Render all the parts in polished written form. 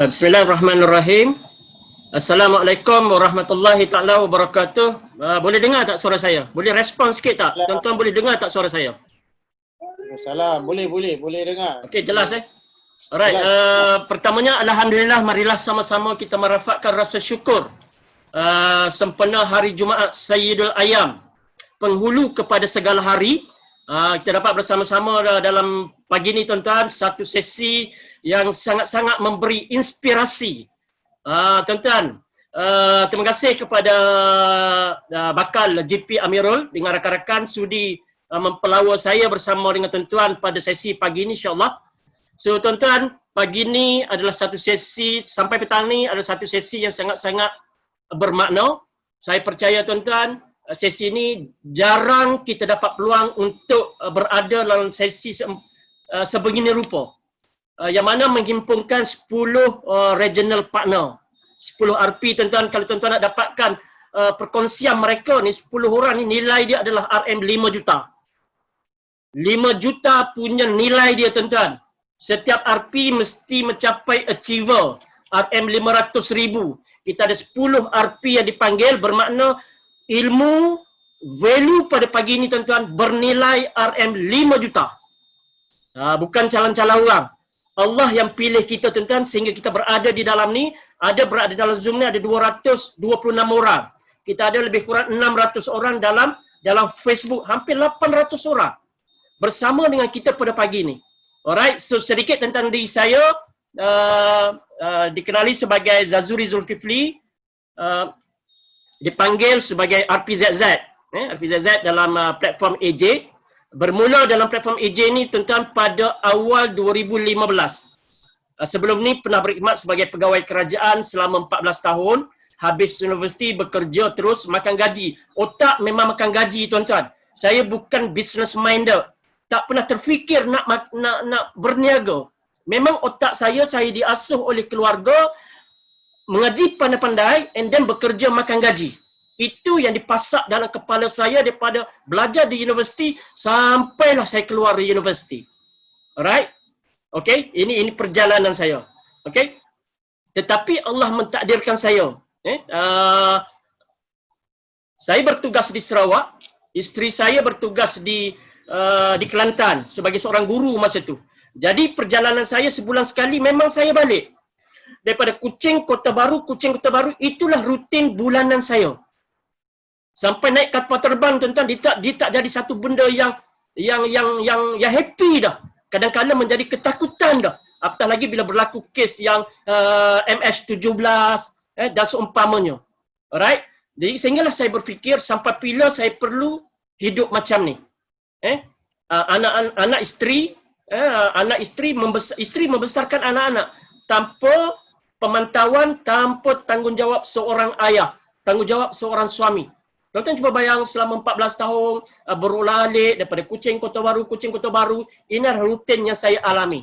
Bismillahirrahmanirrahim. Assalamualaikum warahmatullahi taala wabarakatuh. Boleh dengar tak suara saya? Boleh respon sikit tak? Tuan-tuan boleh dengar tak suara saya? Salam. Boleh dengar. Okey, jelas Alright, pertamanya alhamdulillah, marilah sama-sama kita merafakkan rasa syukur sempena hari Jumaat Sayyidul Ayyam, penghulu kepada segala hari. Kita dapat bersama-sama dalam pagi ni tuan-tuan, satu sesi yang sangat-sangat memberi inspirasi. Tuan-tuan, terima kasih kepada bakal GP Amirul dengan rakan-rakan sudi mempelawa saya bersama dengan tuan-tuan pada sesi pagi ini, insyaAllah. So tuan-tuan, pagi ni adalah satu sesi, sampai petang ni adalah satu sesi yang sangat-sangat bermakna. Saya percaya tuan-tuan, sesi ini jarang kita dapat peluang untuk berada dalam sesi sebegini rupa. Yang mana menghimpunkan 10 regional partner. 10 RP tuan-tuan, kalau tuan-tuan nak dapatkan perkongsian mereka ni, 10 orang ni nilai dia adalah RM 5 juta. 5 juta punya nilai dia tuan-tuan. Setiap RP mesti mencapai achiever RM 500,000. Kita ada 10 RP yang dipanggil, bermakna ilmu, value pada pagi ini tuan-tuan bernilai RM 5 juta. Bukan calon-calon orang. Allah yang pilih kita tuan-tuan sehingga kita berada di dalam ni. Ada berada dalam Zoom ni ada 226 orang. Kita ada lebih kurang 600 orang dalam Facebook, hampir 800 orang bersama dengan kita pada pagi ni. Alright, so sedikit tentang diri saya. Dikenali sebagai Zazuri Zulkifli, dipanggil sebagai RPZZ. RPZZ dalam platform AJ. Bermula dalam platform AJ ni tuan-tuan pada awal 2015. Sebelum ni pernah berkhidmat sebagai pegawai kerajaan selama 14 tahun. Habis universiti bekerja terus makan gaji. Otak memang makan gaji tuan-tuan. Saya bukan business minded. Tak pernah terfikir nak berniaga. Memang otak saya diasuh oleh keluarga mengaji pandai-pandai and then bekerja makan gaji. Itu yang dipasak dalam kepala saya daripada belajar di universiti sampailah saya keluar dari universiti. Alright? Okay? Ini perjalanan saya. Okay? Tetapi Allah mentakdirkan saya. Saya bertugas di Sarawak. Isteri saya bertugas di Kelantan sebagai seorang guru masa itu. Jadi perjalanan saya sebulan sekali memang saya balik. Daripada Kuching, Kota Baru, itulah rutin bulanan saya. Sampai naik kapal terbang tuan-tuan, dia tak jadi satu benda yang happy dah. Kadang-kadang menjadi ketakutan dah. Apatah lagi bila berlaku kes yang MH17 dan seumpamanya. Alright? Jadi sehinggalah saya berfikir sampai bila saya perlu hidup macam ni. Anak isteri membesarkan anak-anak tanpa pemantauan, tanpa tanggungjawab seorang ayah, tanggungjawab seorang suami. Tuan-tuan cuba bayang selama 14 tahun berulang-alik daripada Kuching Kota Baru, ini adalah rutin yang saya alami.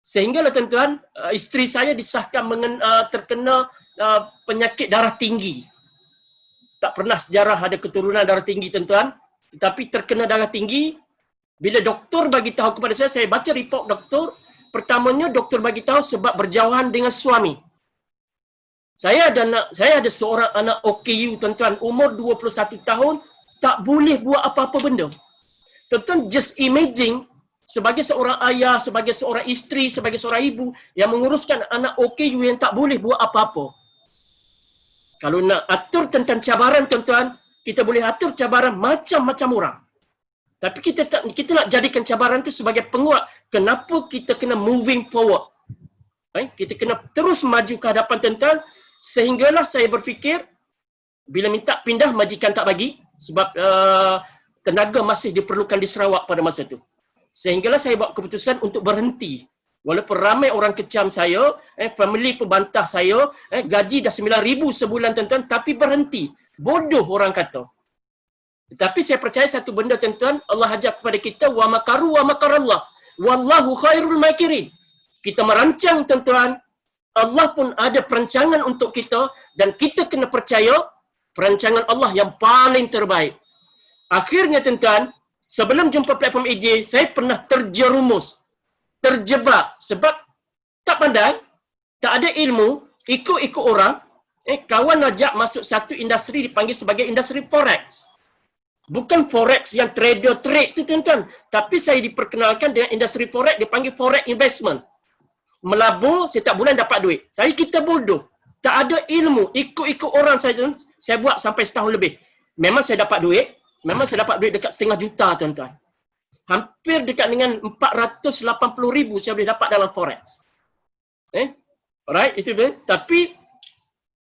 Sehinggalah tuan-tuan, isteri saya disahkan terkena penyakit darah tinggi. Tak pernah sejarah ada keturunan darah tinggi tuan-tuan, tetapi terkena darah tinggi. Bila doktor bagi tahu kepada saya baca report doktor. Pertamanya doktor bagi tahu sebab berjauhan dengan suami. Saya ada seorang anak OKU tuan-tuan, umur 21 tahun, tak boleh buat apa-apa benda. Tuan-tuan just imagine sebagai seorang ayah, sebagai seorang isteri, sebagai seorang ibu yang menguruskan anak OKU yang tak boleh buat apa-apa. Kalau nak atur tentang cabaran tuan-tuan, kita boleh atur cabaran macam-macam orang. Tapi kita nak jadikan cabaran tu sebagai penguat. Kenapa kita kena moving forward? Kita kena terus maju ke hadapan tuan-tuan. Sehinggalah saya berfikir, bila minta pindah, majikan tak bagi. Sebab tenaga masih diperlukan di Sarawak pada masa itu. Sehinggalah saya buat keputusan untuk berhenti. Walaupun ramai orang kecam saya, family pembantah saya, gaji dah 9,000 sebulan tuan-tuan, tapi berhenti. Bodoh orang kata. Tapi saya percaya satu benda tuan-tuan, Allah ajar kepada kita, wa makaru wa makarallah, wallahu khairul makirin. Kita merancang tuan-tuan, Allah pun ada perancangan untuk kita dan kita kena percaya perancangan Allah yang paling terbaik. Akhirnya tuan-tuan, sebelum jumpa platform AJ, saya pernah terjerumus, terjebak sebab tak pandai. tak ada ilmu, ikut-ikut orang, kawan ajak masuk satu industri dipanggil sebagai industri forex. Bukan forex yang trader trade tu tuan-tuan, tapi saya diperkenalkan dengan industri forex dipanggil forex investment. Melabur setiap bulan dapat duit. Kita bodoh. Tak ada ilmu, ikut-ikut orang saya buat sampai setahun lebih. Memang saya dapat duit, dekat setengah juta tuan-tuan. Hampir dekat dengan 480,000 saya boleh dapat dalam forex. Alright, itu dia. Tapi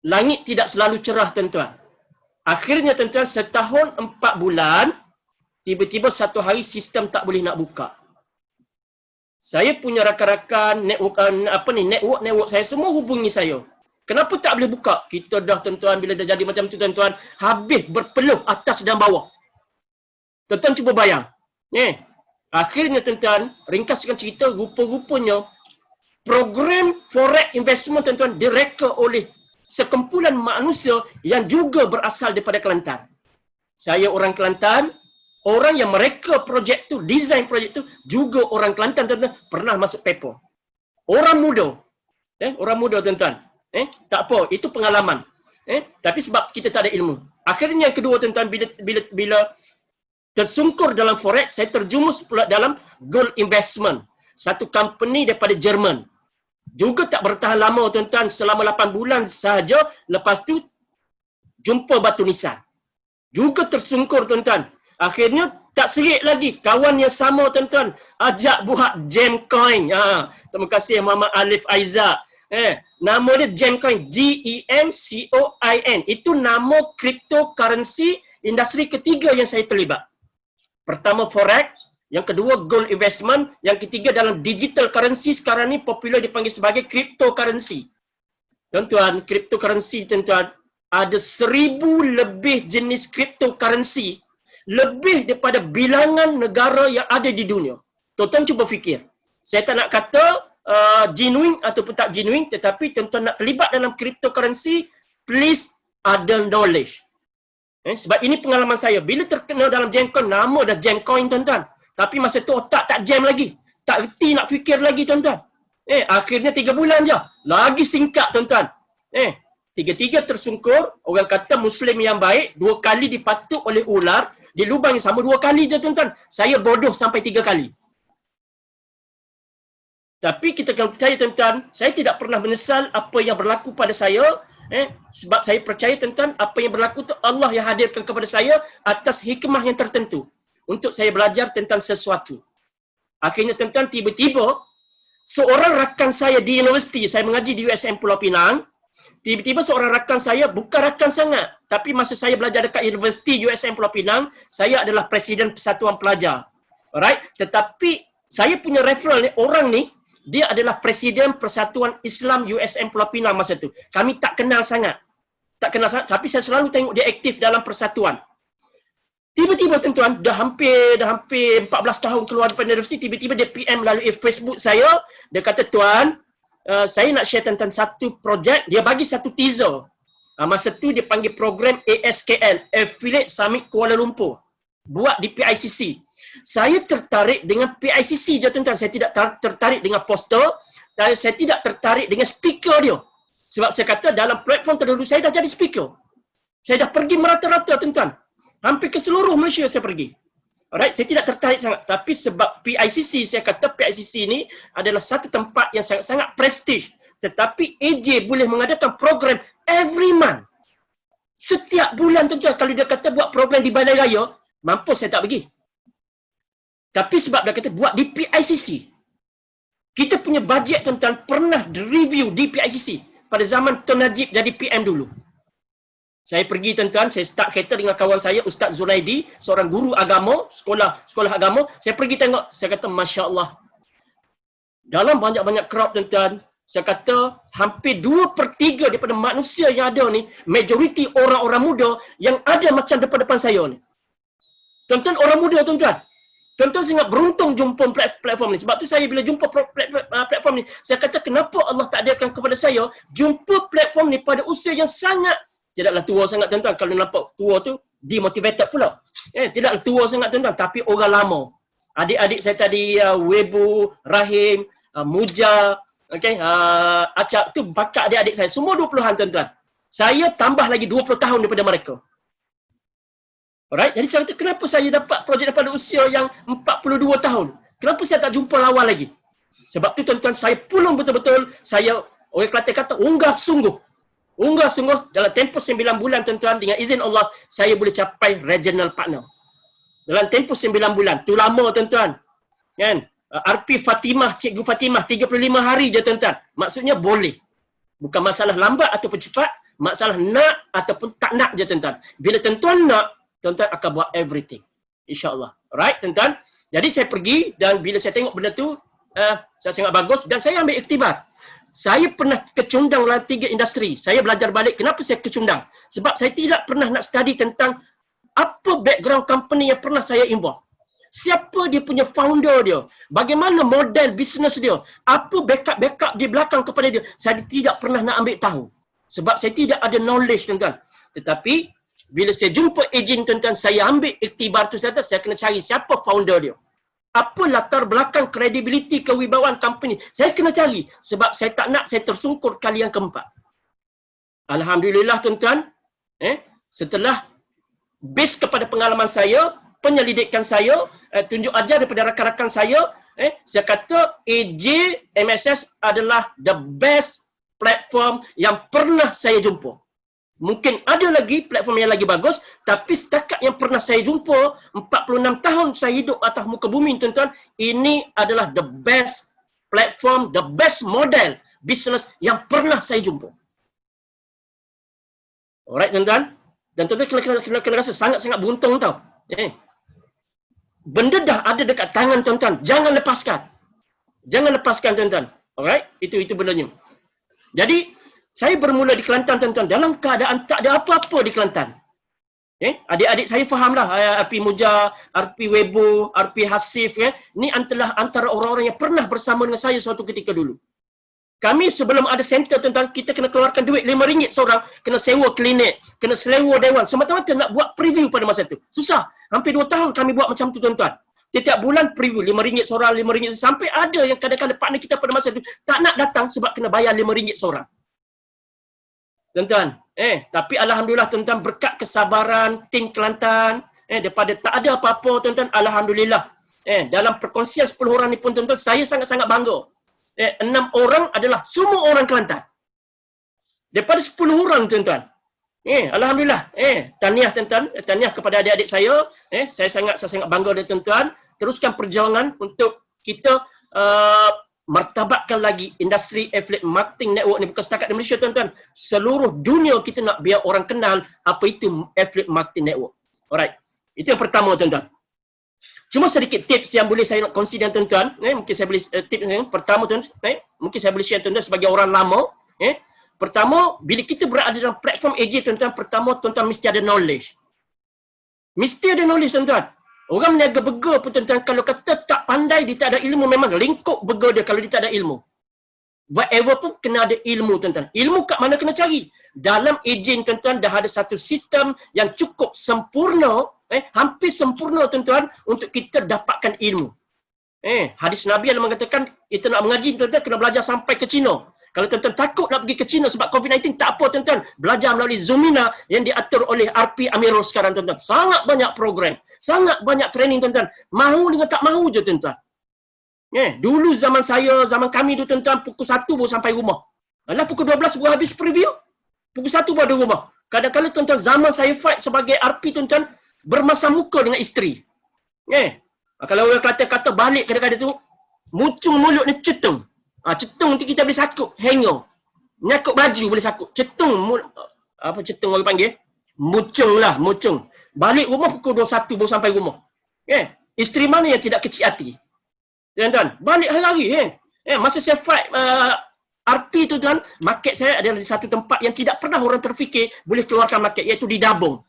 langit tidak selalu cerah tuan-tuan. Akhirnya tuan-tuan setahun 4 bulan, tiba-tiba satu hari sistem tak boleh nak buka. Saya punya rakan-rakan network saya semua hubungi saya. Kenapa tak boleh buka? Kita dah tuan-tuan bila dah jadi macam tu tuan-tuan, habis berpeluh atas dan bawah. Tuan-tuan cuba bayang. Akhirnya tuan-tuan, ringkaskan cerita, rupa-rupanya program forex investment tuan-tuan direka oleh sekumpulan manusia yang juga berasal daripada Kelantan. Saya orang Kelantan, orang yang mereka projek tu, design projek tu juga orang Kelantan tuan-tuan, pernah masuk paper. Orang muda. Orang muda tuan-tuan. Tak apa, itu pengalaman. Tapi sebab kita tak ada ilmu. Akhirnya yang kedua tuan-tuan, bila tersungkur dalam forex, saya terjumus pula dalam gold investment. Satu company daripada Jerman. Juga tak bertahan lama tuan-tuan, selama 8 bulan sahaja, lepas tu jumpa batu nisan. Juga tersungkur tuan-tuan. Akhirnya tak serik lagi, kawan yang sama tuan-tuan ajak buat Gemcoin. Terima kasih Muhammad Alif Aizak. Nama dia Gemcoin, Gemcoin. Itu nama cryptocurrency industri ketiga yang saya terlibat. Pertama forex, yang kedua gold investment, yang ketiga dalam digital currency sekarang ni popular dipanggil sebagai cryptocurrency. Tuan-tuan, cryptocurrency tuan-tuan, ada 1000 lebih jenis cryptocurrency, lebih daripada bilangan negara yang ada di dunia. Tuan-tuan cuba fikir. Saya tak nak kata genuine ataupun tak genuine, tetapi tuan-tuan nak terlibat dalam cryptocurrency, please ada knowledge. Sebab ini pengalaman saya. Bila terkenal dalam Gemcoin, nama dah Gemcoin tuan-tuan. Tapi masa tu otak tak jam lagi. Tak reti nak fikir lagi tuan-tuan. Akhirnya 3 bulan je. Lagi singkat tuan-tuan. Tiga-tiga tersungkur. Orang kata Muslim yang baik, 2 kali dipatuk oleh ular. Di lubang yang sama 2 kali je tuan-tuan. Saya bodoh sampai 3 kali. Tapi kita kena percaya tuan-tuan, saya tidak pernah menyesal apa yang berlaku pada saya. Sebab saya percaya tuan-tuan, apa yang berlaku tu Allah yang hadirkan kepada saya atas hikmah yang tertentu. Untuk saya belajar tentang sesuatu. Akhirnya tuan-tuan, tiba-tiba seorang rakan saya di universiti, saya mengaji di USM Pulau Pinang, tiba-tiba seorang rakan saya, bukan rakan sangat, tapi masa saya belajar dekat universiti USM Pulau Pinang, saya adalah Presiden Persatuan Pelajar. Alright? Tetapi saya punya referral ni, orang ni, dia adalah Presiden Persatuan Islam USM Pulau Pinang masa tu. Kami tak kenal sangat. Tapi saya selalu tengok dia aktif dalam persatuan. Tiba-tiba tuan-tuan, dah hampir 14 tahun keluar daripada universiti, tiba-tiba dia PM melalui Facebook saya, dia kata, "Tuan, saya nak share tentang satu projek." Dia bagi satu teaser. Masa tu dia panggil program ASKL, Affiliate Summit Kuala Lumpur. Buat di PICC. Saya tertarik dengan PICC je tuan-tuan. Saya tidak tertarik dengan poster, dan saya tidak tertarik dengan speaker dia. Sebab saya kata dalam platform terdahulu saya dah jadi speaker. Saya dah pergi merata-rata tuan-tuan. Hampir ke seluruh Malaysia saya pergi. Alright, saya tidak tertarik sangat. Tapi sebab PICC, saya kata PICC ni adalah satu tempat yang sangat-sangat prestige. Tetapi AJ boleh mengadakan program every month. Setiap bulan tuan-tuan, kalau dia kata buat program di Balai Raya, mampus saya tak pergi. Tapi sebab dia kata buat di PICC. Kita punya bajet tuan-tuan pernah review di PICC pada zaman Tun Najib jadi PM dulu. Saya pergi tuan-tuan, saya start kereta dengan kawan saya Ustaz Zunaidi, seorang guru agama, sekolah agama. Saya pergi tengok, saya kata Masya Allah. Dalam banyak-banyak crowd tuan-tuan, saya kata hampir 2/3 daripada manusia yang ada ni, majoriti orang-orang muda yang ada macam depan-depan saya ni. Tuan-tuan, orang muda tuan-tuan. Tuan-tuan sangat beruntung jumpa platform ni. Sebab tu saya bila jumpa platform ni, saya kata kenapa Allah tak adakan kepada saya jumpa platform ni pada usia yang sangat, tidaklah tua sangat tuan-tuan. Kalau nampak tua tu, demotivated pula. Tidaklah tua sangat tuan-tuan, tapi orang lama. Adik-adik saya tadi, Webu, Rahim, Muja, Okey, acak tu bakal adik-adik saya semua 20-an tuan-tuan. Saya tambah lagi 20 tahun daripada mereka. Alright, jadi saya kata kenapa saya dapat projek daripada usia yang 42 tahun? Kenapa saya tak jumpa lawan lagi? Sebab tu tuan-tuan, saya pulung betul-betul, saya orang Kelantan kata unggah sungguh. Unggah sungguh dalam tempoh 9 bulan tuan-tuan, dengan izin Allah saya boleh capai regional partner. Dalam tempoh 9 bulan, tu lama tuan-tuan. Kan? RP Fatimah, Cikgu Fatimah 35 hari je tuan-tuan. Maksudnya boleh. Bukan masalah lambat ataupun cepat, masalah nak ataupun tak nak je tuan-tuan. Bila tuan-tuan nak, tuan-tuan akan buat everything. InsyaAllah. Alright tuan-tuan. Jadi saya pergi dan bila saya tengok benda tu, saya sangat bagus dan saya ambil iktibar. Saya pernah kecundang dalam 3 industri. Saya belajar balik kenapa saya kecundang. Sebab saya tidak pernah nak study tentang apa background company yang pernah saya involve. Siapa dia punya founder dia? Bagaimana model bisnes dia? Apa backup di belakang kepada dia? Saya tidak pernah nak ambil tahu. Sebab saya tidak ada knowledge tuan-tuan. Tetapi bila saya jumpa ejen tuan-tuan, saya ambil iktibar tu, saya kena cari siapa founder dia. Apa latar belakang credibility kewibawaan company. Saya kena cari. Sebab saya tak nak saya tersungkur kali yang keempat. Alhamdulillah tuan-tuan. Setelah base kepada pengalaman saya, penyelidikan saya, tunjuk ajar daripada rakan-rakan saya, saya kata AJ MSS adalah the best platform yang pernah saya jumpa. Mungkin ada lagi platform yang lagi bagus, tapi setakat yang pernah saya jumpa, 46 tahun saya hidup atas muka bumi tuan-tuan, ini adalah the best platform, the best model business yang pernah saya jumpa. Alright tuan-tuan. Dan tuan-tuan kena rasa sangat-sangat beruntung tau. Benda dah ada dekat tangan tuan-tuan. Jangan lepaskan. Jangan lepaskan tuan-tuan. Alright? Itu bendanya. Jadi, saya bermula di Kelantan tuan-tuan. Dalam keadaan tak ada apa-apa di Kelantan. Adik-adik saya fahamlah. RP Muja, RP Webo, RP Hasif. Ini antara orang-orang yang pernah bersama dengan saya suatu ketika dulu. Kami sebelum ada center tuan-tuan, kita kena keluarkan duit RM5 seorang, kena sewa klinik, kena sewa dewan, semata-mata nak buat preview pada masa itu. Susah. Hampir 2 tahun kami buat macam tu tuan-tuan. Setiap bulan preview RM5 seorang, RM5 sampai ada yang kadang-kadang partner kita pada masa itu tak nak datang sebab kena bayar RM5 seorang. Tuan-tuan, tapi alhamdulillah tuan-tuan berkat kesabaran tim Kelantan, daripada tak ada apa-apa tuan-tuan, alhamdulillah. Dalam perkongsian 10 orang ni pun tuan-tuan, saya sangat-sangat bangga. 6 orang adalah semua orang Kelantan. Daripada 10 orang tuan-tuan. Alhamdulillah. Tahniah tuan-tuan, tahniah kepada adik-adik saya. Saya sangat bangga dengan tuan-tuan. Teruskan perjuangan untuk kita martabatkan lagi industri affiliate marketing network ni, bukan setakat di Malaysia tuan-tuan. Seluruh dunia kita nak biar orang kenal apa itu affiliate marketing network. Alright. Itu yang pertama tuan-tuan. Cuma sedikit tips yang boleh saya nak kongsi dengan tuan-tuan. Mungkin saya boleh tips yang pertama tuan-tuan, mungkin saya boleh share tuan-tuan sebagai orang lama. Pertama, bila kita berada dalam platform AJ tuan-tuan, pertama tuan-tuan mesti ada knowledge. Mesti ada knowledge tuan-tuan. Orang meniaga burger pun tuan-tuan, kalau kata tak pandai, dia tak ada ilmu, memang lingkup burger dia kalau dia tak ada ilmu. Whatever pun kena ada ilmu tuan-tuan. Ilmu kat mana kena cari? Dalam AJ tuan-tuan dah ada satu sistem yang cukup sempurna, hampir sempurna tuan-tuan untuk kita dapatkan ilmu. Hadis Nabi yang mengatakan kita nak mengaji tuan-tuan kena belajar sampai ke China. Kalau tuan-tuan takut nak pergi ke China sebab COVID-19, tak apa tuan-tuan. Belajar melalui Zoomina yang diatur oleh RP Amirul sekarang tuan-tuan. Sangat banyak program, sangat banyak training tuan-tuan. Mahu dengan tak mahu je tuan-tuan. Dulu zaman saya, zaman kami tu tuan-tuan, pukul 1 baru sampai rumah. Alah pukul 12 baru habis preview. Pukul 1 baru ada rumah. Kadang-kadang tuan-tuan, zaman saya fight sebagai RP tuan-tuan, bermasam muka dengan isteri. Kalau orang kata balik kadang-kadang tu, muncung mulut ni cetung. Cetung nanti kita boleh sakut, hanger. Nyakut baju boleh sakut. Cetung, apa cetung orang panggil? Mucung lah, mucung. Balik rumah pukul 21 baru sampai rumah. Isteri mana yang tidak kecil hati? Tuan-tuan, balik hari-hari. Masa saya fight RP tu tuan, market saya adalah di satu tempat yang tidak pernah orang terfikir boleh keluarkan market, iaitu di Dabung.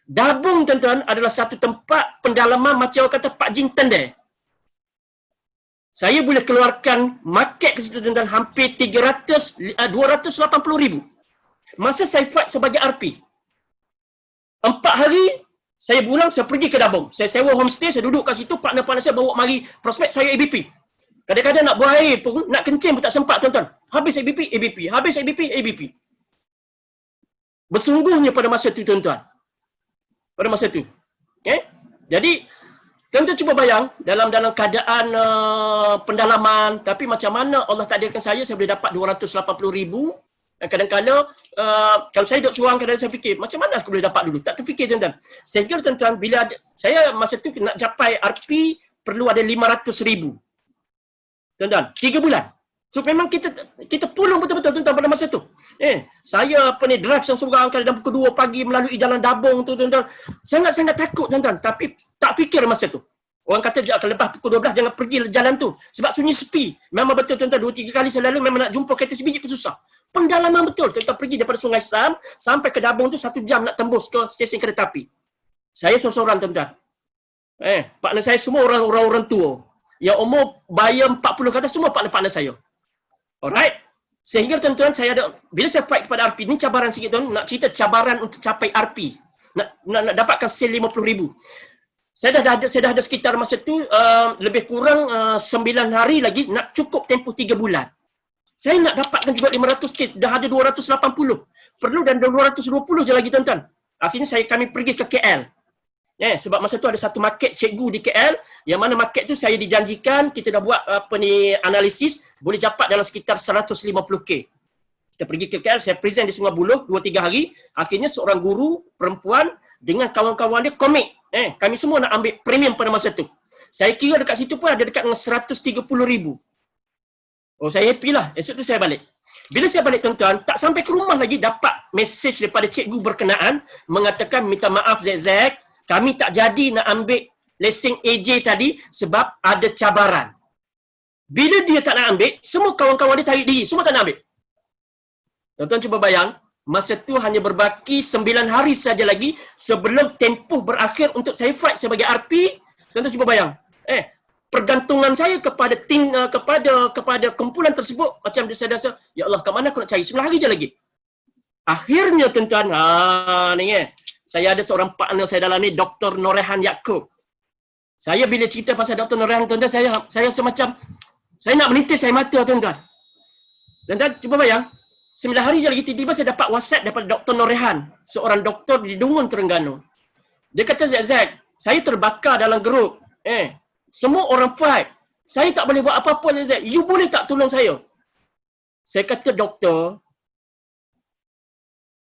Dabung tuan-tuan adalah satu tempat pendalaman macam orang kata Pak Jin Tendai. Saya boleh keluarkan market ke situ tuan-tuan hampir 280,000. Masa saya fight sebagai RP. 4 hari saya pulang, saya pergi ke Dabung. Saya sewa homestay, saya duduk kat situ, partner-partner saya bawa mari prospek saya ABP. Kadang-kadang nak buang air pun, nak kencing pun tak sempat tuan-tuan. Habis ABP. Habis ABP. Bersungguhnya pada masa tu tuan-tuan. Pada masa tu. Okay? Jadi, tuan-tuan cuba bayang dalam keadaan pendalaman, tapi macam mana Allah takdirkan saya boleh dapat 280,000. Kadang-kadang kalau saya duduk seorang, kadang-kadang saya fikir macam mana aku boleh dapat dulu, tak terfikir tuan-tuan. Sehingga tuan-tuan, bila saya masa tu nak capai RP perlu ada 500,000 tuan-tuan, 3 bulan. So memang kita pulung betul-betul tuan-tuan pada masa tu. Saya drive seorang kadang pukul 2 pagi melalui jalan Dabong tu tuan-tuan. Sangat-sangat takut tuan-tuan, tapi tak fikir masa tu. Orang kata kalau lepas pukul 12 jangan pergi jalan tu sebab sunyi sepi. Memang betul tuan-tuan, 2-3 kali saya lalu memang nak jumpa kereta sebiji pun susah. Pendalaman betul. Tuan-tuan pergi daripada Sungai Sam sampai ke Dabong tu 1 jam nak tembus ke stesen kereta api. Saya seorang tuan-tuan. Partner saya semua orang tua. Yang umur bayar 40 ke atas semua partner saya. Alright. Sehingga tuan-tuan saya ada, bila saya fight kepada RP, ni cabaran sikit tuan, nak cerita cabaran untuk capai RP. Nak dapatkan sale 50,000. Saya dah ada sekitar masa tu lebih kurang 9 hari lagi nak cukup tempoh 3 bulan. Saya nak dapatkan juga 500 kes, dah ada 280. Perlu dan 220 je lagi tuan-tuan. Akhirnya kami pergi ke KL. Sebab masa tu ada satu market cikgu di KL, yang mana market tu saya dijanjikan kita dah buat analisis boleh dapat dalam sekitar 150k. Kita pergi ke KL, saya present di Sungai Buloh 2-3 hari. Akhirnya seorang guru perempuan dengan kawan-kawan dia komik. Kami semua nak ambil premium pada masa tu. Saya kira dekat situ pun ada dekat dengan 130,000. Oh, saya happy lah. Esok tu saya balik. Bila saya balik tuan-tuan, tak sampai ke rumah lagi dapat mesej daripada cikgu berkenaan mengatakan minta maaf Zek, kami tak jadi nak ambil lesen AJ tadi sebab ada cabaran. Bila dia tak nak ambil, semua kawan-kawan dia tarik diri, semua tak nak ambil. Tuan-tuan cuba bayang, masa tu hanya berbaki 9 hari saja lagi sebelum tempoh berakhir untuk saya fight sebagai RP. Tuan-tuan cuba bayang. Pergantungan saya kepada kepada kumpulan tersebut macam saya rasa, ya Allah, kat mana aku nak cari 9 hari je lagi. Akhirnya tuan-tuan, saya ada seorang partner saya dalam ni, Dr. Norehan Yaakob. Saya bila cerita pasal Dr. Norehan tuan-tuan, saya semacam saya nak menitis air mata tuan-tuan. Tuan-tuan cuba bayang, 9 hari je lagi tiba-tiba saya dapat WhatsApp daripada Dr. Norehan, seorang doktor di Dungun, Terengganu. Dia kata, Zek, saya terbakar dalam grup. Semua orang fight. Saya tak boleh buat apa-apa, Zek. You boleh tak tolong saya? Saya kata, doktor,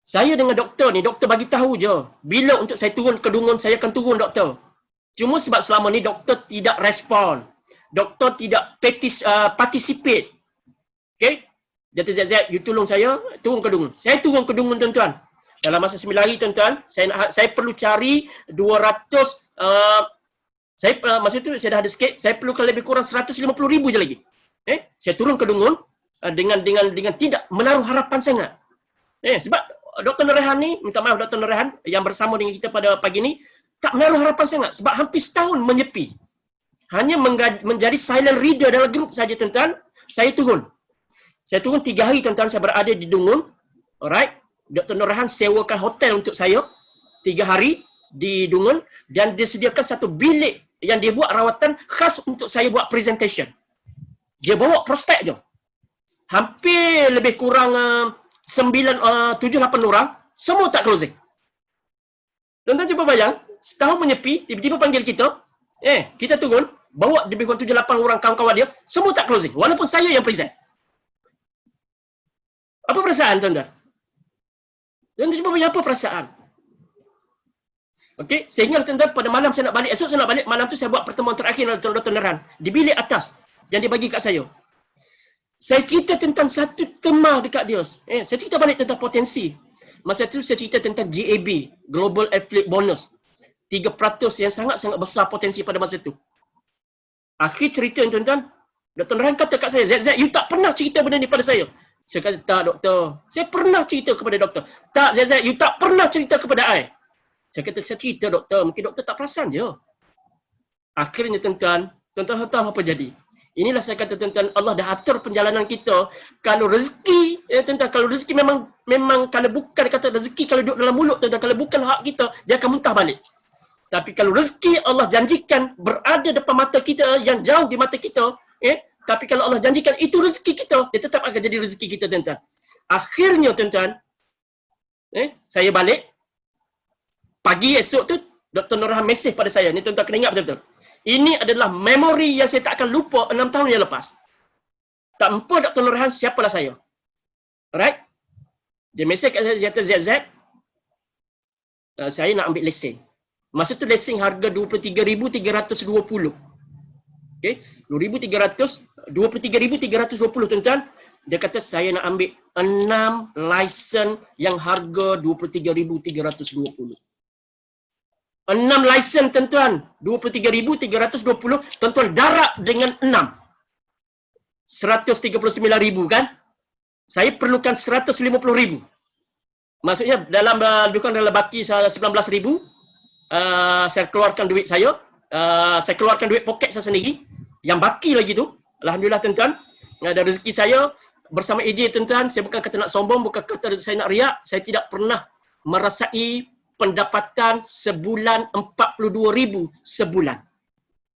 saya dengan doktor ni, doktor bagi tahu je. Bila untuk saya turun ke Dungun, saya akan turun, doktor. Cuma sebab selama ni doktor tidak respon. Doktor tidak participate. Okay? Dia kata, Zek, you tolong saya, turun ke Dungun. Saya turun ke Dungun, tuan-tuan. Dalam masa 9 hari, tuan-tuan, saya perlu cari 200, masa tu saya dah ada sikit, saya perlukan lebih kurang 150,000 je lagi. Saya turun ke Dungun dengan tidak menaruh harapan sangat. Sebab Dr. Norehan ni, minta maaf Dr. Norehan yang bersama dengan kita pada pagi ni, tak menaruh harapan sangat sebab hampir setahun menyepi. Hanya menjadi silent reader dalam grup saja tuan-tuan. Saya turun 3 hari tuan-tuan, saya berada di Dungun. Alright. Dr. Norehan sewakan hotel untuk saya 3 hari di Dungun dan disediakan satu bilik yang dia buat rawatan khas untuk saya buat presentation. Dia bawa prospek je. Hampir lebih kurang 7-8 orang, semua tak closing. Tuan-tuan cuba bayang, setahun menyepi, tiba-tiba panggil kita, kita turun, bawa lebih kurang 7-8 orang kawan-kawan dia, semua tak closing, walaupun saya yang present. Apa perasaan tuan-tuan? Tuan-tuan cuba bayang apa perasaan? Okey, sehingga tuan-tuan pada malam saya nak balik, esok saya nak balik, malam tu saya buat pertemuan terakhir dengan Dr. Norehan di bilik atas yang dia bagi kat saya. Saya cerita tentang satu tema dekat dia. Saya cerita balik tentang potensi. Masa tu saya cerita tentang GAB, Global Athlete Bonus. 3% yang sangat-sangat besar potensi pada masa tu. Akhir cerita tuan-tuan, Dr. Norehan kata kat saya, Zek, you tak pernah cerita benda ni pada saya. Saya kata, tak doktor. Saya pernah cerita kepada doktor. Tak, Zek, you tak pernah cerita kepada I. Saya kata, saya cerita doktor. Mungkin doktor tak perasan je. Akhirnya tuan-tuan tahu apa jadi. Inilah saya kata tuan-tuan, Allah dah atur perjalanan kita. Kalau rezeki, tuan-tuan, kalau rezeki memang kalau bukan kata rezeki kalau duduk dalam mulut tuan-tuan, kalau bukan hak kita, dia akan muntah balik. Tapi kalau rezeki Allah janjikan berada depan mata kita, yang jauh di mata kita, Tapi kalau Allah janjikan itu rezeki kita, dia tetap akan jadi rezeki kita, tuan-tuan. Akhirnya, tuan-tuan, saya balik. Pagi esok tu, Dr. Nurhan mesej pada saya. Ni tuan-tuan kena ingat betul-betul. Ini adalah memori yang saya tak akan lupa 6 tahun yang lepas. Tak empat Dr. Nurhan, siapalah saya. Alright? Dia mesej kat saya, dia kata, ZZ, saya nak ambil lesen. Masa tu lesen harga 23,320. Okay? 23,320, tuan-tuan. Dia kata saya nak ambil 6 lesen yang harga 23,320. 6 lesen, tuan-tuan. 23,320, tuan-tuan darab dengan 6. 139,000 kan? Saya perlukan 150,000. Maksudnya dalam lebih kurang dalam baki 19,000, saya keluarkan duit saya. Saya keluarkan duit poket saya sendiri. Yang baki lagi tu, alhamdulillah, tuan-tuan, ada rezeki saya bersama AJ, tuan-tuan. Saya bukan kata nak sombong, bukan kata saya nak riak. Saya tidak pernah merasai pendapatan sebulan 42,000 sebulan.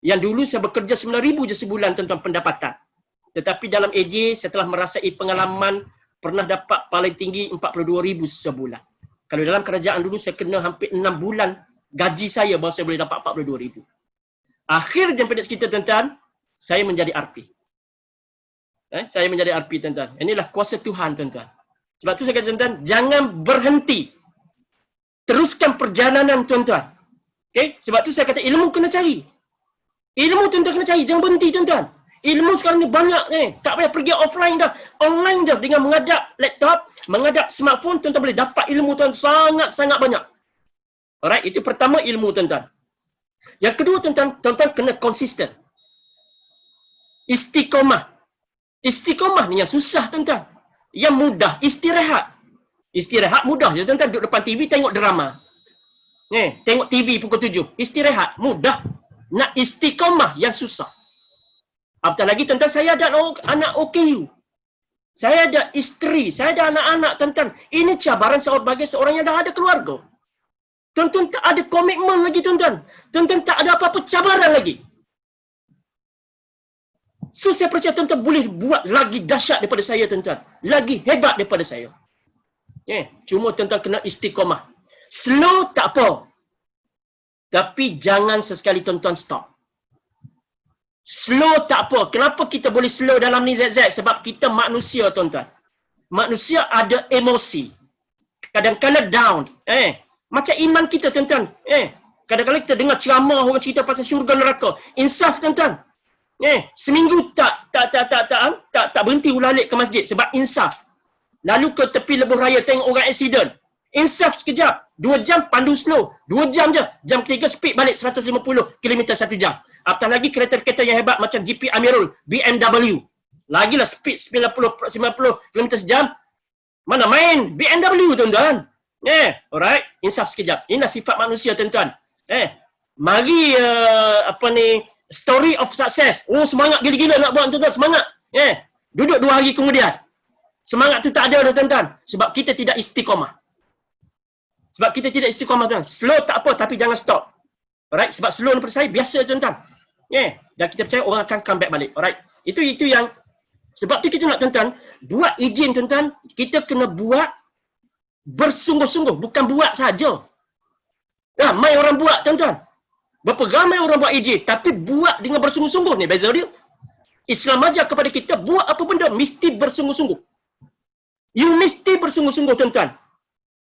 Yang dulu saya bekerja 9,000 je sebulan, tuan-tuan, pendapatan. Tetapi dalam AJ saya telah merasai pengalaman pernah dapat paling tinggi 42,000 sebulan. Kalau dalam kerajaan dulu saya kena hampir 6 bulan gaji saya baru saya boleh dapat 42,000. Akhir jam pendek cerita, tuan-tuan, saya menjadi RP. Saya menjadi RP, tuan-tuan. Inilah kuasa Tuhan, tuan-tuan. Sebab tu saya kata, tuan-tuan, jangan berhenti. Teruskan perjalanan, tuan-tuan. Okay? Sebab tu saya kata ilmu kena cari. Ilmu, tuan-tuan, kena cari. Jangan berhenti, tuan-tuan. Ilmu sekarang ni banyak ni. Tak payah pergi offline dah. Online dah. Dengan menghadap laptop, menghadap smartphone, tuan-tuan boleh dapat ilmu, tuan, sangat-sangat banyak. Alright, itu pertama ilmu, tuan-tuan. Yang kedua, tuan-tuan, tuan-tuan kena konsisten. Istiqomah. Istiqomah ni yang susah, tuan-tuan. Yang mudah, istirahat. Istirahat mudah je, tuan-tuan. Duduk depan TV, tengok drama. Tengok TV pukul 7. Istirahat, mudah. Nak istiqomah yang susah. Apatah lagi, tuan-tuan, saya ada anak OKU. Saya ada isteri, saya ada anak-anak, tuan-tuan. Ini cabaran sebagai seorang yang dah ada keluarga. Tuan-tuan tak ada komitmen lagi, tuan-tuan. Tuan-tuan tak ada apa-apa cabaran lagi. So, saya percaya tuan-tuan boleh buat lagi dahsyat daripada saya, tuan-tuan. Lagi hebat daripada saya. Cuma tuan-tuan kena istiqomah. Slow tak apa. Tapi jangan sesekali tuan-tuan stop. Slow tak apa. Kenapa kita boleh slow dalam ni, ZZ? Sebab kita manusia, tuan-tuan. Manusia ada emosi. Kadang-kadang down. Macam iman kita, tuan-tuan. Kadang-kadang kita dengar ceramah orang cerita pasal syurga neraka. Insaf, tuan-tuan. Seminggu tak berhenti ulang-alik ke masjid sebab insaf. Lalu ke tepi lebuh raya tengok orang accident. Insaf sekejap. 2 jam pandu slow. 2 jam je. Jam ketiga speed balik 150 km 1 jam. Apatah lagi kereta-kereta yang hebat macam GP Amirul, BMW. Lagilah speed 90 km sejam. Mana main BMW, tuan-tuan. Alright. Insaf sekejap. Inilah sifat manusia, tuan-tuan. Mari story of success. Oh, semangat gila-gila nak buat, tuan-tuan. Semangat. Duduk 2 hari kemudian. Semangat tu tak ada dah, tuan-tuan. Sebab kita tidak istiqomah. Sebab kita tidak istiqomah, tuan. Slow tak apa, tapi jangan stop. Alright? Sebab slow daripada saya, biasa, tuan-tuan. Dan kita percaya orang akan come back balik. Alright? Itu yang, sebab tu kita nak, tuan-tuan, buat izin, tuan-tuan, kita kena buat bersungguh-sungguh. Bukan buat saja. Ramai orang buat, tuan-tuan. Berapa ramai orang buat izin, tapi buat dengan bersungguh-sungguh ni, beza dia. Islam ajar kepada kita, buat apa benda, mesti bersungguh-sungguh. You mesti bersungguh-sungguh, tuan-tuan.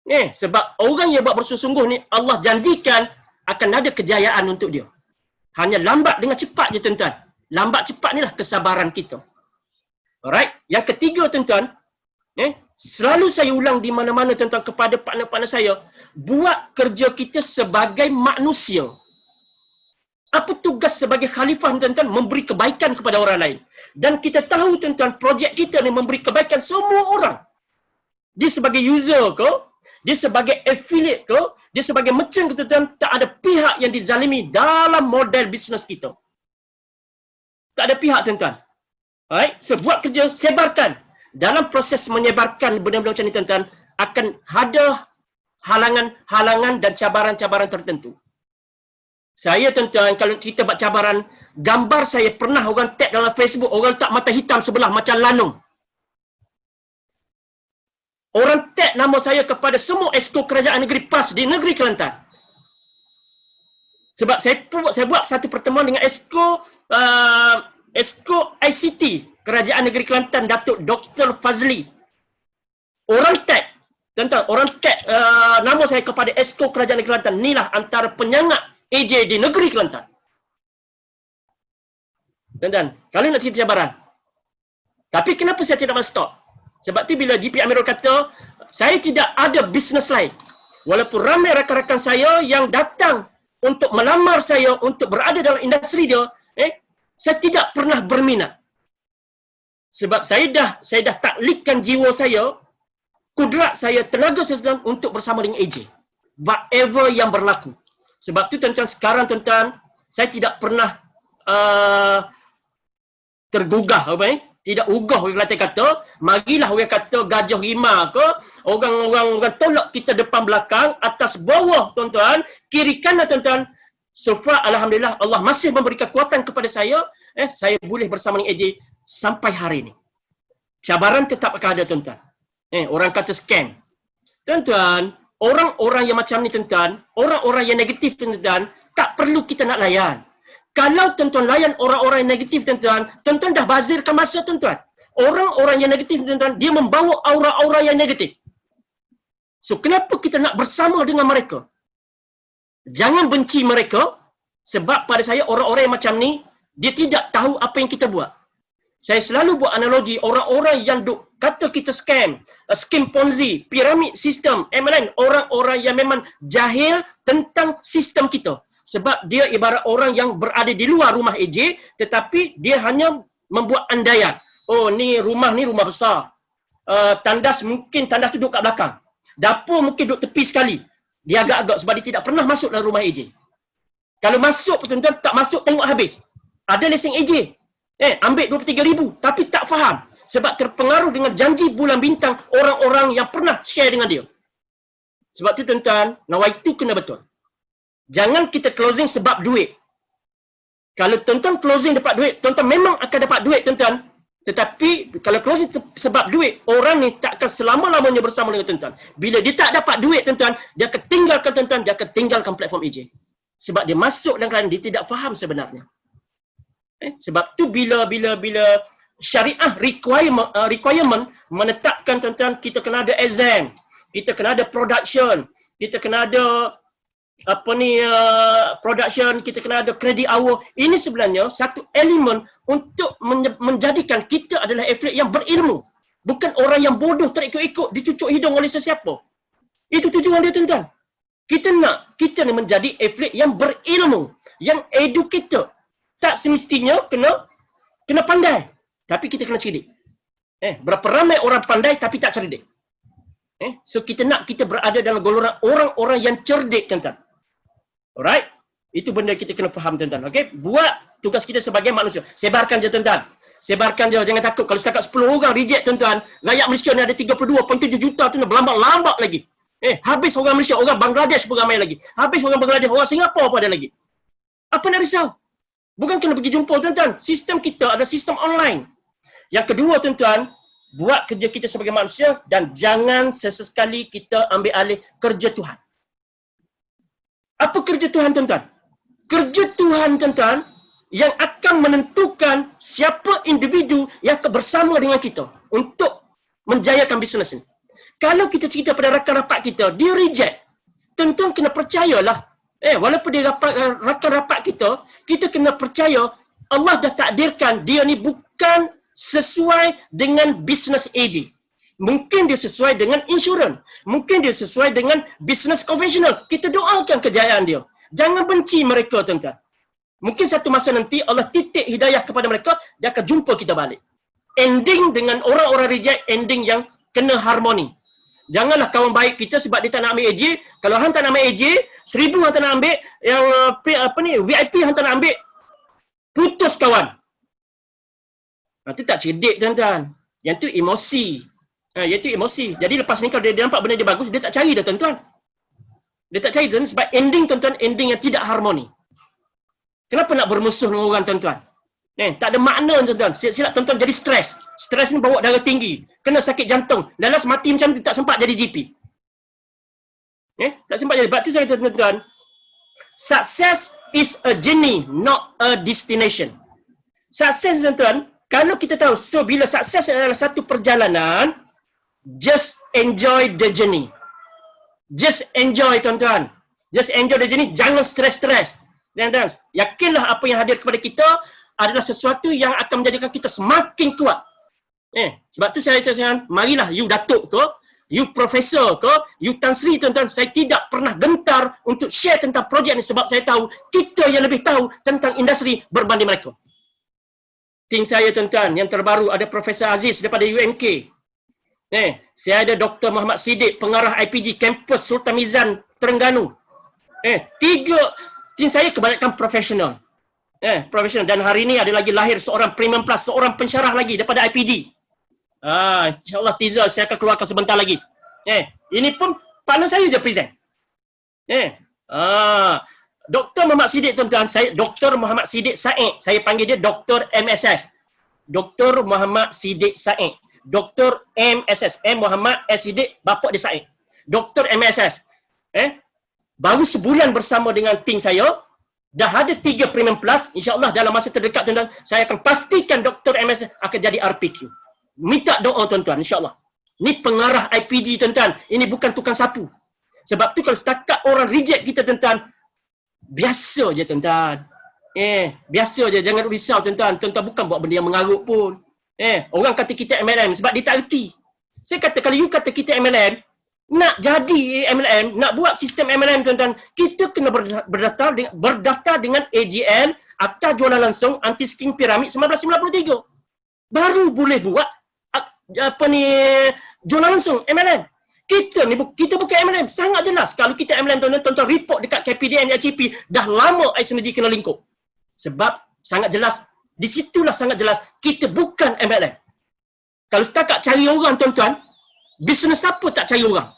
Sebab orang yang buat bersungguh-sungguh ni, Allah janjikan akan ada kejayaan untuk dia. Hanya lambat dengan cepat je, tuan-tuan. Lambat cepat ni lah kesabaran kita. Alright? Yang ketiga, tuan-tuan, selalu saya ulang di mana-mana, tuan-tuan, kepada partner-partner saya, buat kerja kita sebagai manusia. Apa tugas sebagai khalifah, tuan-tuan? Memberi kebaikan kepada orang lain. Dan kita tahu, tuan-tuan, projek kita ni memberi kebaikan semua orang. Dia sebagai user ke, dia sebagai affiliate ke, dia sebagai merchant ke, tuan-tuan, tak ada pihak yang dizalimi dalam model bisnes kita. Tak ada pihak, tuan-tuan. Alright? So, buat kerja, sebarkan. Dalam proses menyebarkan benda-benda macam ni, tuan-tuan, akan ada halangan-halangan dan cabaran-cabaran tertentu. Saya tuan-tuan, kalau cerita buat cabaran, gambar saya pernah orang tag dalam Facebook, orang tak mata hitam sebelah macam lanung. Orang tag nama saya kepada semua esko kerajaan negeri PAS di negeri Kelantan. Sebab saya buat satu pertemuan dengan esko ICT kerajaan negeri Kelantan, Datuk Dr. Fazli. Orang tag, tuan-tuan, orang tag nama saya kepada esko kerajaan negeri Kelantan. Inilah antara penyangak AJ di negeri Kelantan. Dan kalau nak cerita cabaran. Tapi kenapa saya tidak mau stop? Sebab tu bila GP Amirul kata, saya tidak ada bisnes lain. Walaupun ramai rakan-rakan saya yang datang untuk melamar saya untuk berada dalam industri dia, saya tidak pernah berminat. Sebab saya dah taklidkan jiwa saya, kudrat saya, tenaga saya sedang untuk bersama dengan AJ. Whatever yang berlaku. Sebab tu tuan-tuan, sekarang tuan-tuan, saya tidak pernah tergugah, tidak ugah orang Kelantan kata, marilah orang kata gajah rima ke, orang tolak kita depan belakang, atas bawah tuan-tuan, kiri kanan tuan-tuan. So far, alhamdulillah, Allah masih memberi kekuatan kepada saya, saya boleh bersama dengan AJ sampai hari ini. Cabaran tetap akan ada tuan-tuan. Orang kata scam. Tuan-tuan, orang-orang yang macam ni tuan-tuan, orang-orang yang negatif tuan-tuan, tak perlu kita nak layan. Kalau tuan-tuan layan orang-orang yang negatif tuan-tuan, tuan-tuan dah bazirkan masa tuan-tuan. Orang-orang yang negatif tuan-tuan, dia membawa aura-aura yang negatif. So kenapa kita nak bersama dengan mereka? Jangan benci mereka, sebab pada saya orang-orang yang macam ni, dia tidak tahu apa yang kita buat. Saya selalu buat analogi orang-orang yang kata kita scam ponzi, piramid sistem, MLM, orang-orang yang memang jahil tentang sistem kita. Sebab dia ibarat orang yang berada di luar rumah AJ, tetapi dia hanya membuat andaian. Oh, ni rumah besar. Tandas tu duduk kat belakang. Dapur mungkin duduk tepi sekali. Dia agak-agak sebab dia tidak pernah masuk dalam rumah AJ. Kalau masuk, tuan-tuan, tak masuk tengok habis. Ada lesen AJ. Ambil 23,000 tapi tak faham. Sebab terpengaruh dengan janji bulan bintang orang-orang yang pernah share dengan dia. Sebab tu tuan-tuan, nawaitu kena betul. Jangan kita closing sebab duit. Kalau tuan-tuan closing dapat duit, tuan-tuan memang akan dapat duit tuan-tuan. Tetapi kalau closing sebab duit, orang ni tak akan selama-lamanya bersama dengan tuan-tuan. Bila dia tak dapat duit tuan-tuan, dia akan tinggalkan tuan-tuan, dia akan tinggalkan platform AJ. Sebab dia masuk dalam keadaan dia tidak faham sebenarnya. Sebab tu bila syariah requirement menetapkan tuan-tuan, kita kena ada exam, kita kena ada production, kita kena ada production, kita kena ada credit hour. Ini sebenarnya satu elemen untuk menjadikan kita adalah affiliate yang berilmu, bukan orang yang bodoh terikut-ikut dicucuk hidung oleh sesiapa. Itu tujuan dia tuan-tuan. Kita ni menjadi affiliate yang berilmu, yang educated. Tak semestinya kena pandai, tapi kita kena cerdik. Berapa ramai orang pandai tapi tak cerdik. So kita berada dalam golongan orang-orang yang cerdik tuan-tuan. Alright? Itu benda kita kena faham tuan-tuan. Okey? Buat tugas kita sebagai manusia. Sebarkan je tuan-tuan. Sebarkan je, jangan takut. Kalau setakat 10 orang reject tuan-tuan, rakyat Malaysia ni ada 32.7 juta tuan-tuan, berlambat-lambat lagi. Habis orang Malaysia, orang Bangladesh pun ramai lagi. Habis orang Bangladesh, orang Singapura pun ada lagi. Apa nak risau? Bukan kena pergi jumpa tuan-tuan. Sistem kita ada sistem online. Yang kedua tuan-tuan, buat kerja kita sebagai manusia dan jangan sesekali kita ambil alih kerja Tuhan. Apa kerja Tuhan tuan-tuan? Kerja Tuhan tuan-tuan yang akan menentukan siapa individu yang akan bersama dengan kita untuk menjayakan bisnes ini. Kalau kita cerita pada rakan-rapat kita, dia reject. Tuan-tuan kena percayalah. Walaupun dia rakan-rapat kita kena percaya Allah dah takdirkan dia ni bukan sesuai dengan bisnes AJ. Mungkin dia sesuai dengan insurans. Mungkin dia sesuai dengan bisnes konvensional. Kita doakan kejayaan dia. Jangan benci mereka tuan-tuan. Mungkin satu masa nanti Allah titik hidayah kepada mereka, dia akan jumpa kita balik. Ending dengan orang-orang reject, ending yang kena harmoni. Janganlah kawan baik kita sebab dia tak nak ambil AJ. Kalau hang tak nak ambil AJ, 1,000 hang tak nak ambil, yang VIP hang tak nak ambil, putus kawan. Itu tak cerdik tuan-tuan. Yang tu emosi. Iaitu emosi. Jadi lepas ni kalau dia nampak benda dia bagus, dia tak cari dah tuan-tuan. Dia tak cari tuan-tuan sebab ending tuan-tuan, ending yang tidak harmoni. Kenapa nak bermusuh dengan orang, tuan-tuan? Tak ada makna, tuan-tuan. Silap tuan-tuan jadi stres. Stres ni bawa darah tinggi. Kena sakit jantung. Lalas mati macam tu, tak sempat jadi GP. Tak sempat jadi. Sebab tu saya kata, tuan-tuan, success is a journey, not a destination. Sukses, tuan-tuan, kalau kita tahu, so bila sukses adalah satu perjalanan, just enjoy the journey. Just enjoy, tuan-tuan. Just enjoy the journey, jangan stres-stres. Dan yakinlah apa yang hadir kepada kita adalah sesuatu yang akan menjadikan kita semakin kuat. Sebab tu saya kata, marilah you datuk ke, you profesor ke, you Tan Sri, tuan-tuan, saya tidak pernah gentar untuk share tentang projek ni sebab saya tahu kita yang lebih tahu tentang industri berbanding mereka. Tim saya, tuan-tuan, yang terbaru ada Profesor Aziz daripada UMK. Saya ada Dr. Muhammad Siddiq, pengarah IPG kampus Sultan Mizan, Terengganu. Tim saya kebanyakan profesional. Profesional. Dan hari ini ada lagi lahir seorang Premium Plus, seorang pensyarah lagi daripada IPG. InsyaAllah teaser saya akan keluarkan sebentar lagi. Ini pun partner saya je present. Dr. Muhammad Siddiq, tuan-tuan, saya Dr. Muhammad Siddiq Said. Saya panggil dia Dr. MSS. Dr. Muhammad Siddiq Said. Dr. MSS. Muhammad S. Siddiq, bapa dia Said. Dr. MSS. Baru sebulan bersama dengan tim saya, dah ada 3 Premium Plus. InsyaAllah dalam masa terdekat, tuan-tuan, saya akan pastikan Dr. MS akan jadi RPQ. Minta doa, tuan-tuan, insyaAllah. Ini pengarah IPG, tuan-tuan. Ini bukan tukang sapu. Sebab tu kalau setakat orang reject kita, tuan-tuan, biasa je, tuan-tuan. Biasa je, jangan risau, tuan-tuan. Tuan-tuan bukan buat benda yang mengarut pun. Orang kata kita MLM sebab dia tak erti. Saya kata, kalau you kata kita MLM, nak jadi MLM, nak buat sistem MLM, tuan-tuan, kita kena berdaftar dengan AJL, Akta Jualan Langsung Anti Skim Piramid 1993. Baru boleh buat jualan langsung MLM. Kita bukan MLM, sangat jelas. Kalau kita MLM, tuan-tuan report dekat KPDN HCP, dah lama Synergy kena lingkup. Sebab sangat jelas, di situlah sangat jelas kita bukan MLM. Kalau setakat cari orang, tuan-tuan, bisnes apa tak cari orang?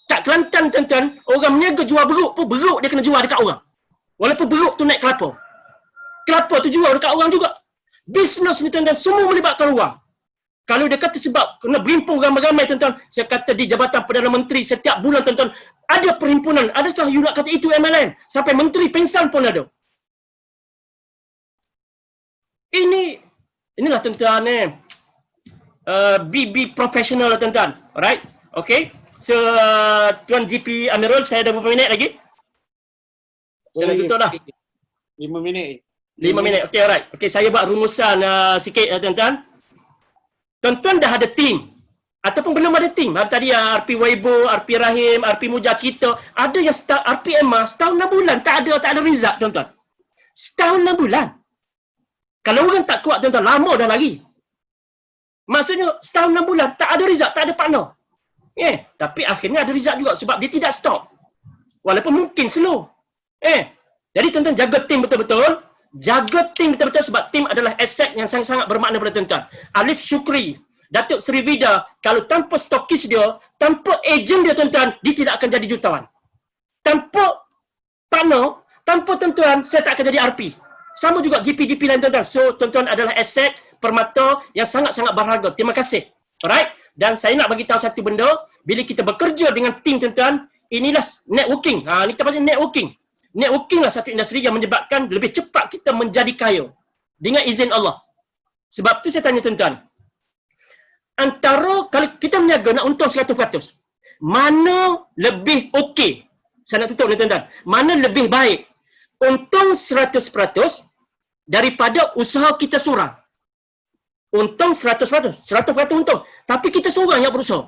Tak Kelantan, tuan-tuan, orang meniaga jual beruk pun, beruk dia kena jual dekat orang. Walaupun beruk tu naik kelapa. Kelapa tu jual dekat orang juga. Bisnes ni, tuan-tuan, semua melibatkan orang. Kalau dia kata sebab kena berhimpun ramai-ramai, tuan-tuan, saya kata di Jabatan Perdana Menteri setiap bulan, tuan-tuan, ada perhimpunan. Adakah you nak kata itu MLM? Sampai menteri pensan pun ada. Inilah, tuan-tuan, BB profesional, tuan-tuan. Alright? Okay? So, Tuan GP Amirul, saya ada berapa minit lagi? Saya nak tutup dah. 5 minit. 5 minit. Okay, alright. Okay, saya buat rumusan sikit, tuan-tuan. Tuan-tuan dah ada tim. Ataupun belum ada tim. Tadi RP Weibo, RP Rahim, RP Muja cerita. Ada yang RP Emma setahun 6 bulan. Tak ada result, tuan-tuan. Setahun 6 bulan. Kalau orang tak kuat, tuan-tuan, lama dah lari. Maksudnya, setahun 6 bulan, tak ada result, tak ada partner. Tapi akhirnya ada result juga sebab dia tidak stop. Walaupun mungkin slow. Jadi tuan-tuan jaga tim betul-betul. Jaga tim betul-betul sebab tim adalah aset yang sangat-sangat bermakna pada tuan-tuan. Alif Syukri, Datuk Seri Vida, kalau tanpa stokis dia, tanpa ejen dia, tuan-tuan, dia tidak akan jadi jutawan. Tanpa partner, tanpa tuan-tuan, saya tak akan jadi RP. Sama juga GP-GP lain, tuan-tuan. So, tuan-tuan adalah aset permata yang sangat-sangat berharga. Terima kasih. Alright? Dan saya nak bagi tahu satu benda, bila kita bekerja dengan tim, tuan-tuan, inilah networking. Ini kita panggil networking. Networking lah satu industri yang menyebabkan lebih cepat kita menjadi kaya dengan izin Allah. Sebab tu saya tanya, tuan-tuan, antara kalau kita berniaga nak untung 100%, mana lebih okey? Saya nak tutup ni, tuan-tuan. Mana lebih baik? Untung 100% daripada usaha kita seorang. Untung 100%. 100% untung. Tapi kita seorang yang berusaha.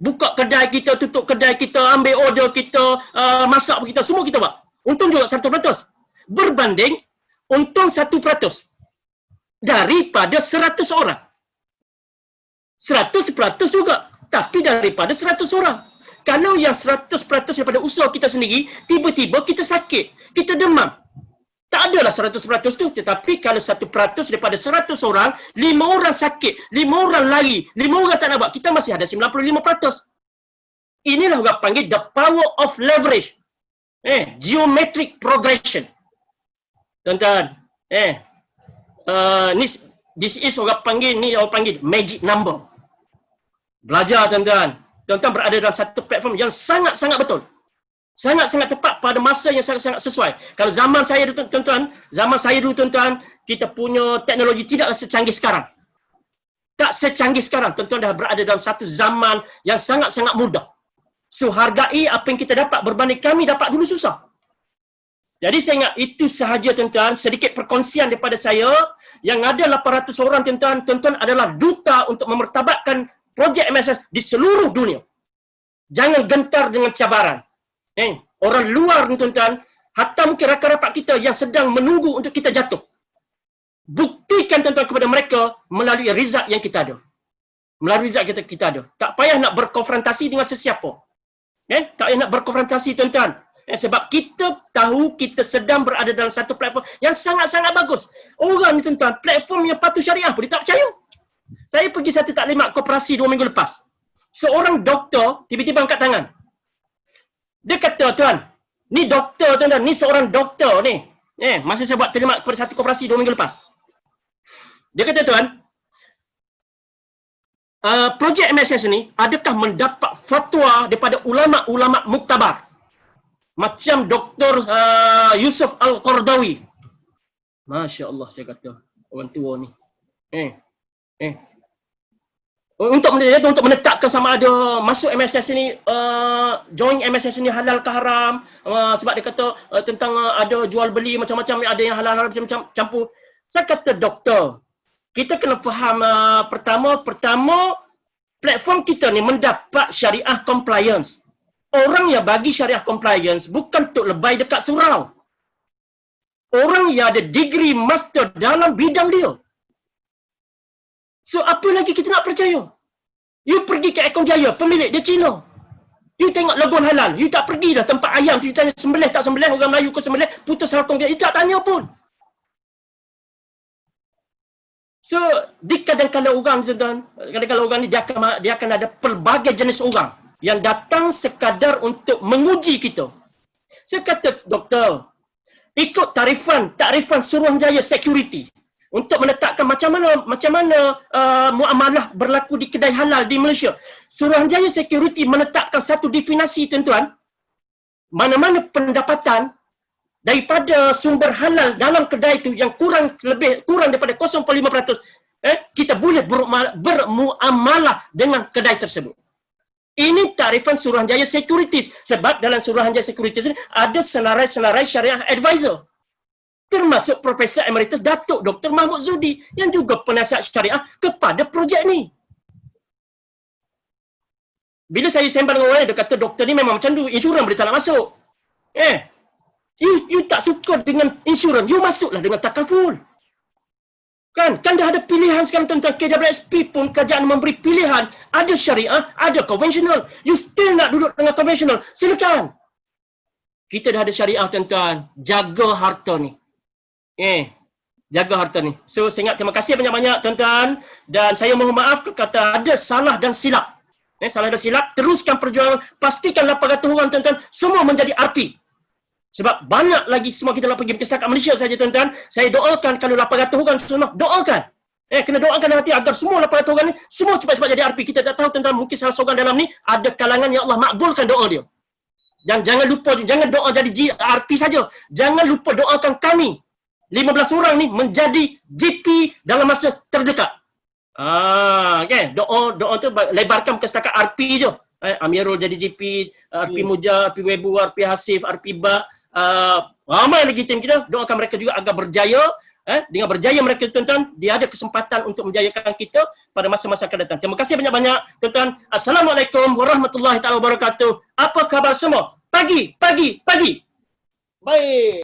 Buka kedai kita, tutup kedai kita, ambil order kita, masak kita, semua kita buat. Untung juga 100%. Berbanding untung 1% daripada 100 orang. 100% juga. Tapi daripada 100 orang. Kalau yang 100% daripada usaha kita sendiri, tiba-tiba kita sakit, kita demam. Tak adalah 100% tu. Tetapi kalau 1% daripada 100 orang, 5 orang sakit, 5 orang lari, 5 orang tak nak buat, kita masih ada 95%. Inilah orang panggil the power of leverage. Geometric progression. Tuan-tuan, Ni this is orang panggil magic number. Belajar tuan-tuan. Tuan-tuan berada dalam satu platform yang sangat-sangat betul. Sangat-sangat tepat pada masa yang sangat-sangat sesuai. Kalau zaman saya dulu tuan-tuan, kita punya teknologi tidaklah secanggih sekarang. Tak secanggih sekarang. Tuan-tuan dah berada dalam satu zaman yang sangat-sangat mudah. So, hargai apa yang kita dapat berbanding kami dapat dulu susah. Jadi saya ingat itu sahaja tuan-tuan, sedikit perkongsian daripada saya. Yang ada 800 orang tuan-tuan adalah duta untuk memertabatkan projek MSS di seluruh dunia. Jangan gentar dengan cabaran. Orang luar ni tuan-tuan, hatta mungkin rakan-rakan kita yang sedang menunggu untuk kita jatuh. Buktikan tuan-tuan kepada mereka melalui result yang kita ada. Melalui result kita ada. Tak payah nak berkonfrontasi dengan sesiapa. Tak payah nak berkonfrontasi tuan-tuan. Sebab kita tahu kita sedang berada dalam satu platform yang sangat-sangat bagus. Orang ni tuan-tuan, platform yang patuh syariah pun dia tak percaya. Saya pergi satu taklimat koperasi 2 minggu lepas. Seorang doktor tiba-tiba angkat tangan. Dia kata, tuan, ni doktor tuan-tuan, ni seorang doktor ni. Masa saya buat taklimat kepada satu koperasi 2 minggu lepas. Dia kata, tuan, projek MSS ni adakah mendapat fatwa daripada ulama-ulama muktabar? Macam Dr. Yusuf Al-Qardawi. Masya Allah, saya kata. Orang tua ni. Untuk menetapkan sama ada masuk MSS ni, join MSS ni halal ke haram. Sebab dia kata tentang ada jual beli macam-macam, ada yang halal macam-macam campur. Saya kata, doktor, kita kena faham pertama, platform kita ni mendapat syariah compliance. Orang yang bagi syariah compliance bukan untuk lebay dekat surau. Orang yang ada degree master dalam bidang dia. So, apa lagi kita nak percaya? You pergi ke Ekong Jaya, pemilik dia Cina. You tengok lagun halal. You tak pergi dah tempat ayam. You tanya sembelih tak sembelih, orang Melayu ke sembelih, putus halkong dia. You tak tanya pun. So, di kadang-kadang orang ni dia akan ada pelbagai jenis orang yang datang sekadar untuk menguji kita. Saya kata, doktor, ikut takrifan Suruhanjaya Security untuk menetapkan macam mana muamalah berlaku di kedai halal di Malaysia. Suruhanjaya Security menetapkan satu definisi tuan-tuan, mana-mana pendapatan daripada sumber halal dalam kedai itu yang kurang daripada 0.5%, kita boleh bermuamalah dengan kedai tersebut. Ini takrifan Suruhanjaya Securities. Sebab dalam Suruhanjaya Securities ini ada senarai-senarai syariah advisor. Termasuk Profesor Emeritus Datuk Dr. Mahmud Zudi yang juga penasihat syariah kepada projek ni. Bila saya sembang dengan orang, dia kata doktor ni memang macam tu, insurans boleh tak nak masuk. You tak suka dengan insurans, you masuklah dengan takaful. Kan dah ada pilihan sekarang tentang KWSP pun kerajaan memberi pilihan, ada syariah, ada konvensional. You still nak duduk dengan konvensional, silakan. Kita dah ada syariah tuan-tuan, jaga harta ni. Jaga harta ni. So saya ingat terima kasih banyak-banyak tuan-tuan, dan saya mohon maaf kata ada salah dan silap. Salah dan silap, teruskan perjuangan, pastikan 800 orang tuan-tuan semua menjadi RP. Sebab banyak lagi semua kita nak pergi setakat Malaysia saja tuan-tuan. Saya doakan kalau 800 orang semua, doakan. Kena doakan hati agar semua 800 orang ni semua cepat-cepat jadi RP. Kita tak tahu tuan-tuan, mungkin salah seorang dalam ni ada kalangan yang Allah makbulkan doa dia. Dan jangan lupa, jangan doa jadi RP saja. Jangan lupa doakan kami 15 orang ni menjadi GP dalam masa terdekat. Doa tu lebarkan ke setakat RP je. Amirul jadi GP, RP Muja, RP Webu, RP Hasif, RP Ba. Ramai lagi tim kita, doakan mereka juga agar berjaya. Dengan berjaya mereka tuan-tuan, dia ada kesempatan untuk menjayakan kita pada masa-masa akan datang. Terima kasih banyak-banyak tuan-tuan. Assalamualaikum warahmatullahi wabarakatuh. Apa khabar semua? Pagi. Baik.